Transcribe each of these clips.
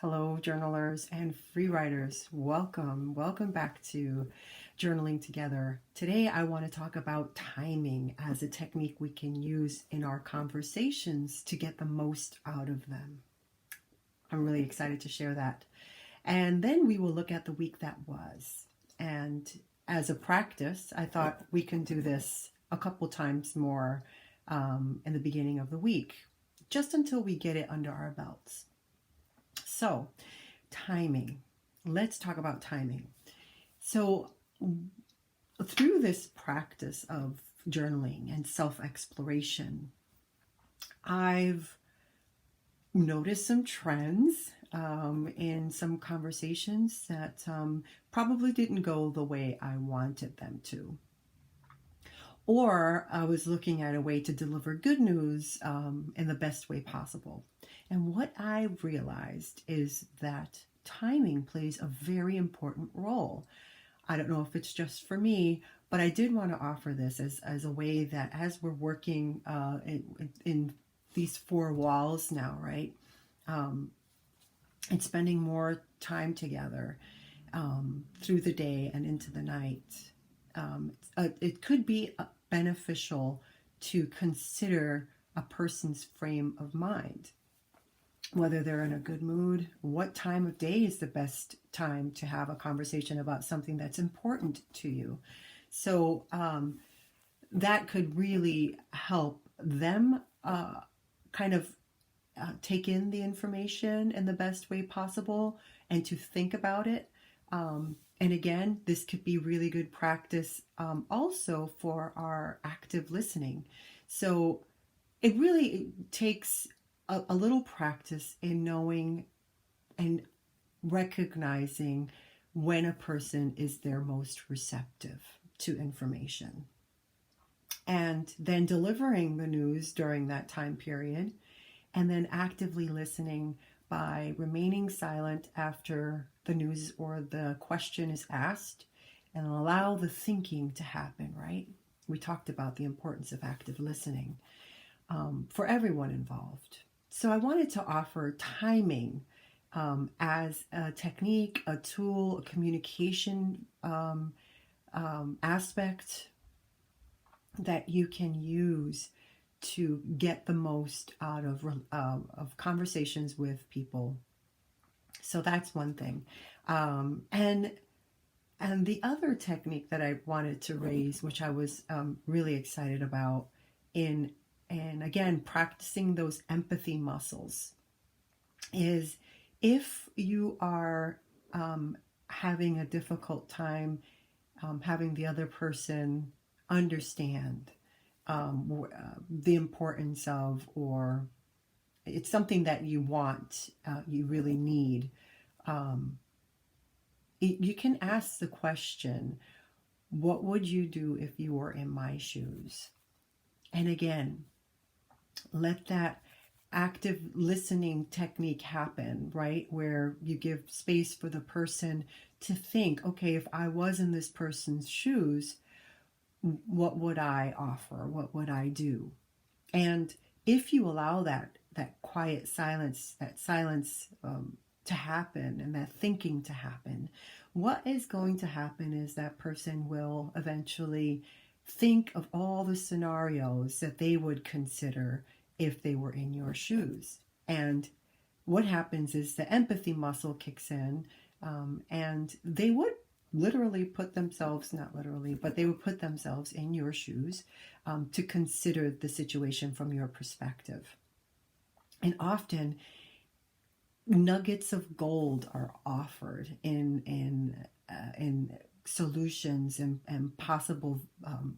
Hello, journalers and free writers. Welcome back to Journaling Together. Today, I want to talk about timing as a technique we can use in our conversations to get the most out of them. I'm really excited to share that. And then we will look at the week that was. And as a practice, I thought we can do this a couple times more in the beginning of the week, just until we get it under our belts. So, timing. Let's talk about timing. So, through this practice of journaling and self-exploration, I've noticed some trends in some conversations that probably didn't go the way I wanted them to. Or I was looking at a way to deliver good news in the best way possible. And what I realized is that timing plays a very important role. I don't know if it's just for me, but I did want to offer this as a way that as we're working in these four walls now, right? And spending more time together through the day and into the night. It could be beneficial to consider a person's frame of mind, whether they're in a good mood, what time of day is the best time to have a conversation about something that's important to you. So that could really help them take in the information in the best way possible and to think about it. And again, this could be really good practice also for our active listening. So it really takes a little practice in knowing and recognizing when a person is their most receptive to information. And then delivering the news during that time period, and then actively listening by remaining silent after the news or the question is asked, and allow the thinking to happen, right? We talked about the importance of active listening for everyone involved. So I wanted to offer timing as a technique, a tool, a communication aspect that you can use to get the most out of conversations with people. So that's one thing. And the other technique that I wanted to raise, which I was really excited about and again, practicing those empathy muscles, is if you are having a difficult time having the other person understand the importance of, or it's something that you want, you really need, you can ask the question, what would you do if you were in my shoes? And again, let that active listening technique happen, right? Where you give space for the person to think, okay, if I was in this person's shoes, what would I offer? What would I do? And if you allow that quiet silence, to happen and that thinking to happen, what is going to happen is that person will eventually think of all the scenarios that they would consider if they were in your shoes. And what happens is the empathy muscle kicks in, and they would literally put themselves, not literally, but they would put themselves in your shoes to consider the situation from your perspective. And often nuggets of gold are offered in solutions and possible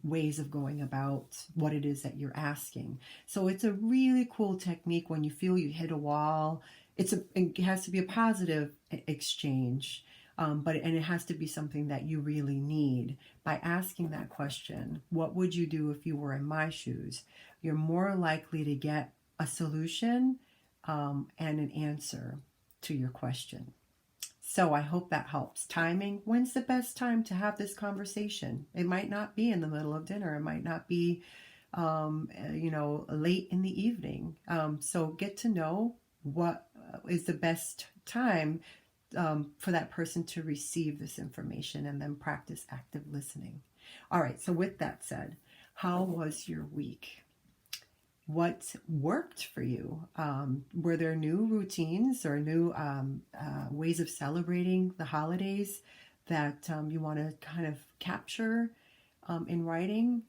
ways of going about what it is that you're asking. So it's a really cool technique when you feel you hit a wall. It has to be a positive exchange, but it has to be something that you really need. By asking that question, what would you do if you were in my shoes? You're more likely to get a solution and an answer to your question. So I hope that helps. Timing. When's the best time to have this conversation? It might not be in the middle of dinner. It might not be, late in the evening. So get to know what is the best time for that person to receive this information, and then practice active listening. All right, so with that said, how was your week? What worked for you? Were there new routines or new ways of celebrating the holidays that you want to kind of capture in writing?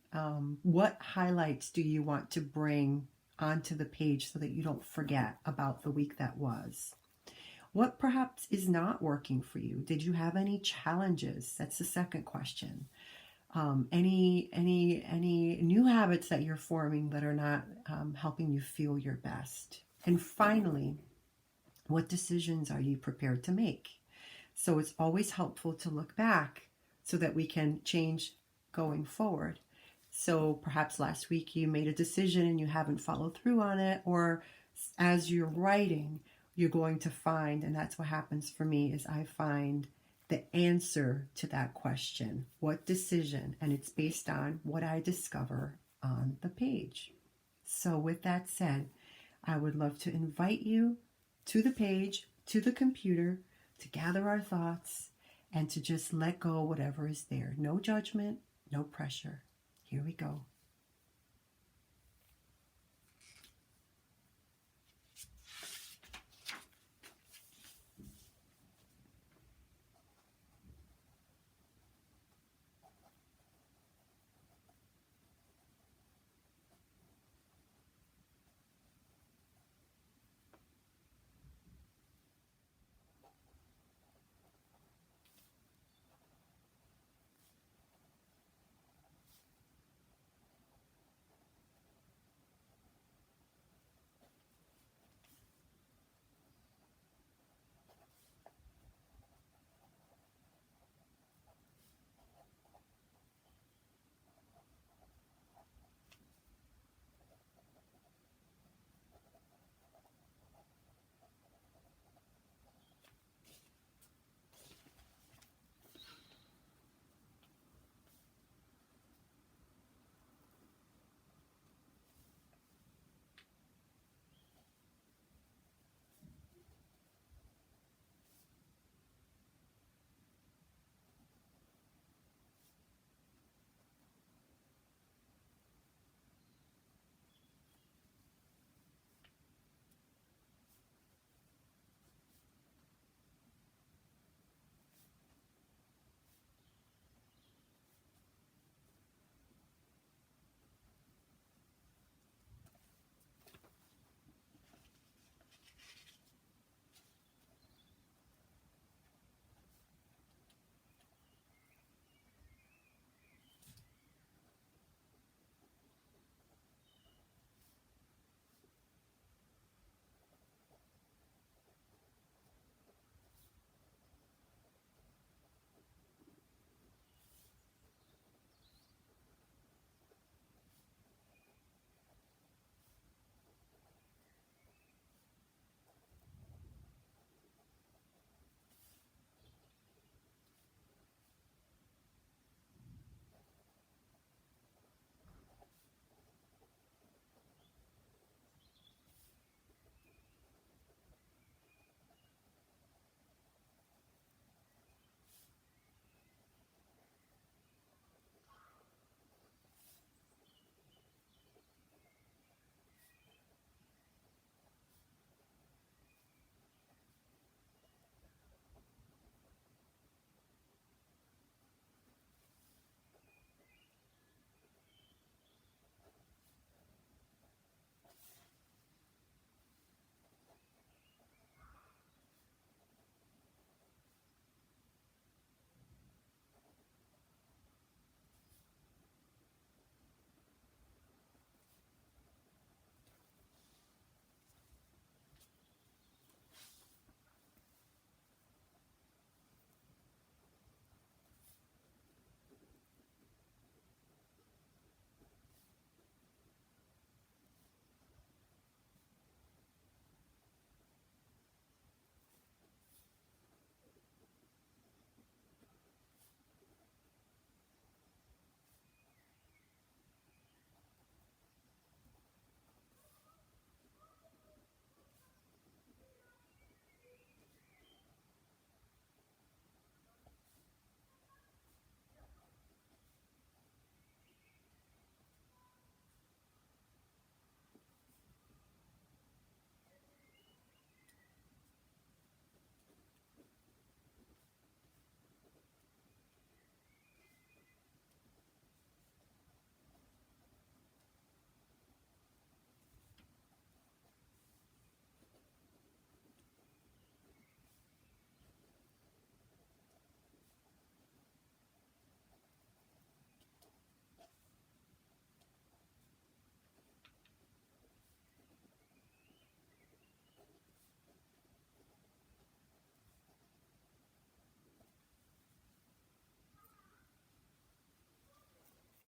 What highlights do you want to bring onto the page so that you don't forget about the week that was? What perhaps is not working for you? Did you have any challenges? That's the second question. Any new habits that you're forming that are not helping you feel your best? And finally, what decisions are you prepared to make? So it's always helpful to look back so that we can change going forward. So perhaps last week you made a decision and you haven't followed through on it, or as you're writing, you're going to find, and that's what happens for me, is I find the answer to that question. What decision? And it's based on what I discover on the page. So with that said, I would love to invite you to the page, to the computer, to gather our thoughts and to just let go whatever is there. No judgment, no pressure. Here we go.